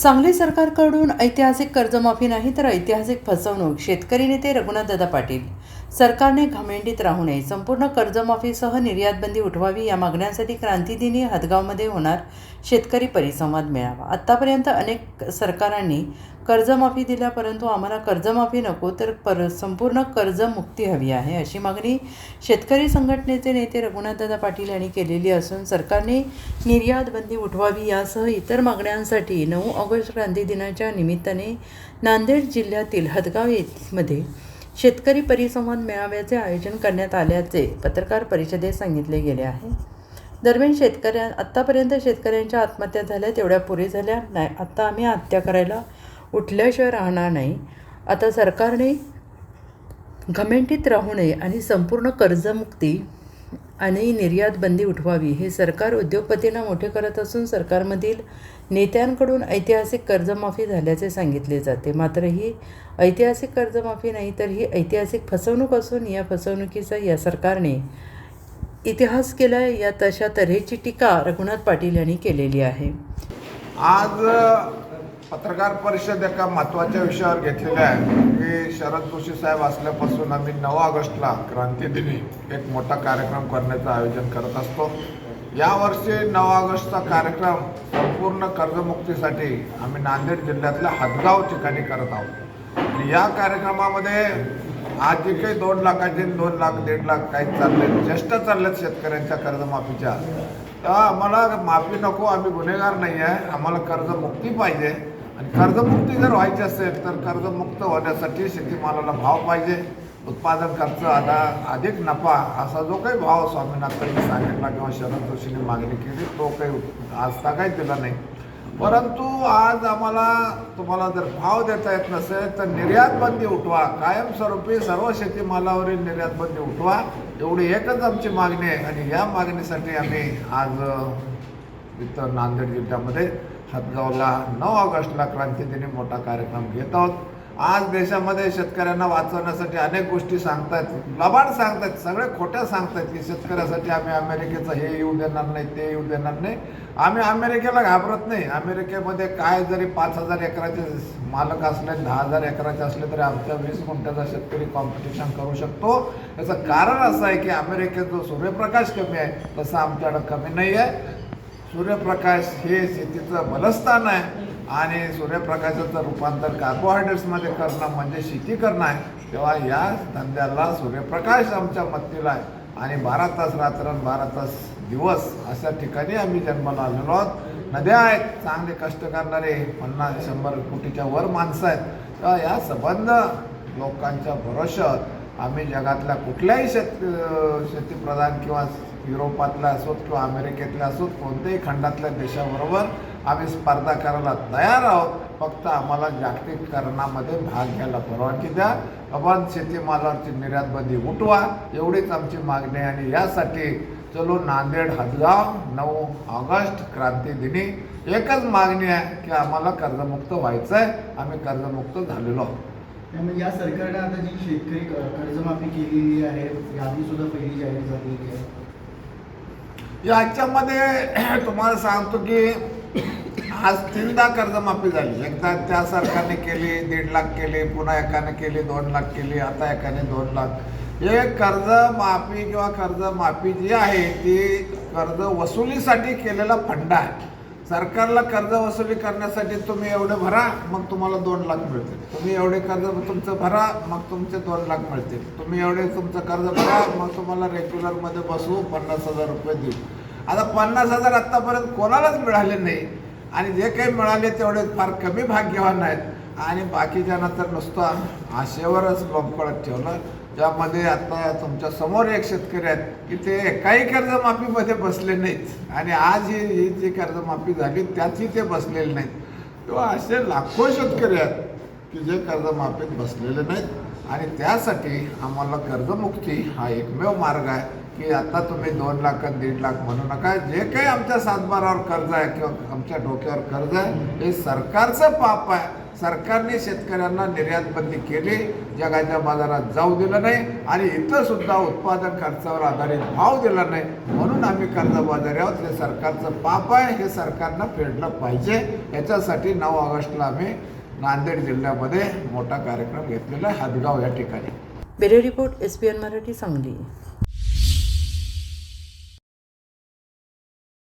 सांगली सरकारकडून ऐतिहासिक कर्जमाफी नाही तर ऐतिहासिक फसवणूक. शेतकरी नेते रघुनाथदादा पाटील. सरकारने घमेंडीत राहू नये, संपूर्ण कर्जमाफीसह निर्यातबंदी उठवावी या मागण्यांसाठी क्रांतीदिनी हदगावमध्ये होणार शेतकरी परिसंवाद मेळावा. आत्तापर्यंत अनेक सरकारांनी कर्जमाफी दिल्या, परंतु आम्हाला कर्जमाफी नको तर संपूर्ण कर्जमुक्ती हवी आहे, अशी मागणी शेतकरी संघटनेचे नेते रघुनाथदादा पाटील यांनी केलेली असून सरकारने निर्यातबंदी उठवावी यासह इतर मागण्यांसाठी 9 ऑगस्ट क्रांती दिनाच्या निमित्ताने नांदेड जिल्ह्यातील हदगाव मध्ये शेतकरी परिसंवाद मेळाव्याचे आयोजन करण्यात आल्याचे पत्रकार परिषदेत सांगितले गेले आहे. दरम्यान आत्तापर्यंत शेतकऱ्यांच्या आत्महत्या झाल्या तेवढ्या पुरे झाल्या नाही. आता आम्ही हत्या करायला उठल्याशिवाय राहणार नाही. आता सरकारने घमेंडीत राहू नये आणि संपूर्ण कर्जमुक्ती आणि निर्यात बंदी उठवावी. हे सरकार उद्योगपतींना मोठे करत असून सरकारमधील नेत्यांकडून ऐतिहासिक कर्जमाफी झाल्याचे सांगितले जाते. मात्र ही ऐतिहासिक कर्जमाफी नाही तर ही ऐतिहासिक फसवणूक असून या फसवणुकीचा या सरकारने इतिहास केला या तशा तऱ्हेची टीका रघुनाथ पाटील यांनी केलेली आहे. आज पत्रकार परिषद एका महत्त्वाच्या विषयावर घेतलेली आहे की शरद जोशी साहेब असल्यापासून आम्ही 9 ऑगस्टला क्रांतीदिनी एक मोठा कार्यक्रम करण्याचं आयोजन करत असतो. यावर्षी 9 ऑगस्टचा कार्यक्रम संपूर्ण कर्जमुक्तीसाठी आम्ही नांदेड जिल्ह्यातल्या हदगाव ठिकाणी करत आहोत. या कार्यक्रमामध्ये आज जे काही 2 लाखाचे 2 लाख 1.5 लाख काही चालले चेष्टा चालल्यात शेतकऱ्यांच्या कर्जमाफीच्या, तर आम्हाला माफी नको, आम्ही गुन्हेगार नाही आहे, आम्हाला कर्जमुक्ती पाहिजे. आणि कर्जमुक्ती जर व्हायची असेल तर कर्जमुक्त होण्यासाठी शेतीमालाला भाव पाहिजे, उत्पादन खर्च अधिक नफा असा जो काही भाव स्वामीनाथननी सांगितला किंवा शरद जोशींनी मागणी केली तो काही आज काही दिला नाही. परंतु आज आम्हाला तुम्हाला जर भाव देता येत नसेल तर निर्यात बंदी उठवा, कायमस्वरूपी सर्व शेतीमालावरील निर्यात बंदी उठवा, एवढी एकच आमची मागणी आहे. आणि या मागणीसाठी आम्ही आज इथं नांदेड जिल्ह्यामध्ये हदगावला 9 ऑगस्टला क्रांतीदिनी मोठा कार्यक्रम घेत आहोत. आज देशामध्ये शेतकऱ्यांना वाचवण्यासाठी अनेक गोष्टी सांगतायत, लबाड सांगतायत, सगळे खोट्या सांगतायत की शेतकऱ्यासाठी आम्ही अमेरिकेचं हे येऊ देणार नाही ते येऊ देणार नाही. आम्ही अमेरिकेला घाबरत नाही. अमेरिकेमध्ये काय जरी 5,000 एकराचे मालक असले 10,000 एकराचे असले तरी आमच्या 20 गुंठ्याचा शेतकरी कॉम्पिटिशन करू शकतो. याचं कारण असं आहे की अमेरिकेत जो सूर्यप्रकाश कमी आहे तसं आमच्याकडं कमी नाही आहे. सूर्यप्रकाश हे शेतीचं बलस्थान आहे आणि सूर्यप्रकाशाचं रूपांतर कार्बोहायड्रेट्समध्ये करणं म्हणजे शेती करणं आहे. तेव्हा या धंद्याला सूर्यप्रकाश आमच्या मदतीला आहे. आणि 12 तास रात्र 12 तास दिवस अशा ठिकाणी आम्ही जन्माला आलेलो आहोत. नद्या आहेत, चांगले कष्ट करणारे 50-100 कोटीच्या वर माणसं आहेत. तेव्हा या संबंध लोकांच्या भरोश्यावर आम्ही जगातल्या कुठल्याही शेतीप्रधान किंवा युरोपातल्या असोत किंवा अमेरिकेतल्या असोत कोणत्याही खंडातल्या देशाबरोबर आम्ही स्पर्धा करायला तयार आहोत. फक्त आम्हाला जागतिकीकरणामध्ये भाग घ्यायला परवानगी द्या. आपण शेतीमालावरची निर्यात बंदी उठवा, एवढीच आमची मागणी आहे. आणि यासाठी चलो नांदेड हदगाव 9 ऑगस्ट क्रांतीदिनी एकच मागणी आहे की आम्हाला कर्जमुक्त व्हायचं आहे. आम्ही कर्जमुक्त झालेलो आहोत. त्यामुळे या सरकारने आता जी शेतकरी कर्जमाफी केलेली आहे यादी सुद्धा पहिली जाहीर झालेली आहे. याच्यामध्ये तुम्हाला सांगतो की आज 3दा कर्जमाफी झाली. एकदा त्या सरकारने केली 1.5 लाख केली, पुन्हा एकाने केली 2 लाख केली, आता एकाने 2 लाख. हे कर्जमाफी किंवा कर्जमाफी जी आहे ती कर्ज वसुलीसाठी केलेला फंड आहे. सरकारला कर्ज वसुली करण्यासाठी तुम्ही एवढे भरा मग तुम्हाला 2 लाख मिळतील, तुम्ही एवढे कर्ज तुमचं भरा मग तुमचे 2 लाख मिळतील, तुम्ही एवढे तुमचं कर्ज भरा मग तुम्हाला रेग्युलरमध्ये बसवू 50,000 रुपये देऊ. आता 50,000 आत्तापर्यंत कोणालाच मिळाले नाही आणि जे काही मिळाले तेवढे फार कमी भाग्यवान आहेत आणि बाकीच्यांना तर नुसतं आशेवरच लोंबकळत ठेवलं. ज्यामध्ये आता तुमच्या समोर एक शेतकरी आहेत की ते काही कर्जमाफीमध्ये बसले नाहीत आणि आज ही जी कर्जमाफी झाली त्यातही ते बसलेले नाहीत. तेव्हा असे लाखो शेतकरी आहेत की जे कर्जमाफीत बसलेले नाहीत आणि त्यासाठी आम्हाला कर्जमुक्ती हा एकमेव मार्ग आहे की आता तुम्ही 2 लाख 1.5 लाख म्हणू नका. जे काही आमच्या सातबारावर कर्ज आहे किंवा आमच्या डोक्यावर कर्ज आहे हे सरकारचं पाप आहे. सरकारने शेतकऱ्यांना निर्यात बंदी केली, जगाच्या बाजारात जाऊ दिलं नाही आणि इथं सुद्धा उत्पादन खर्चावर आधारित भाव दिला नाही, म्हणून आम्ही कर्जबाजारी आहोत. हे सरकारचं पाप आहे, हे सरकारनं फेडलं पाहिजे. याच्यासाठी 9 ऑगस्टला आम्ही नांदेड जिल्ह्यामध्ये मोठा कार्यक्रम घेतलेला आहे, हदगाव या ठिकाणी. Bureau report SBN Marathi Sangli.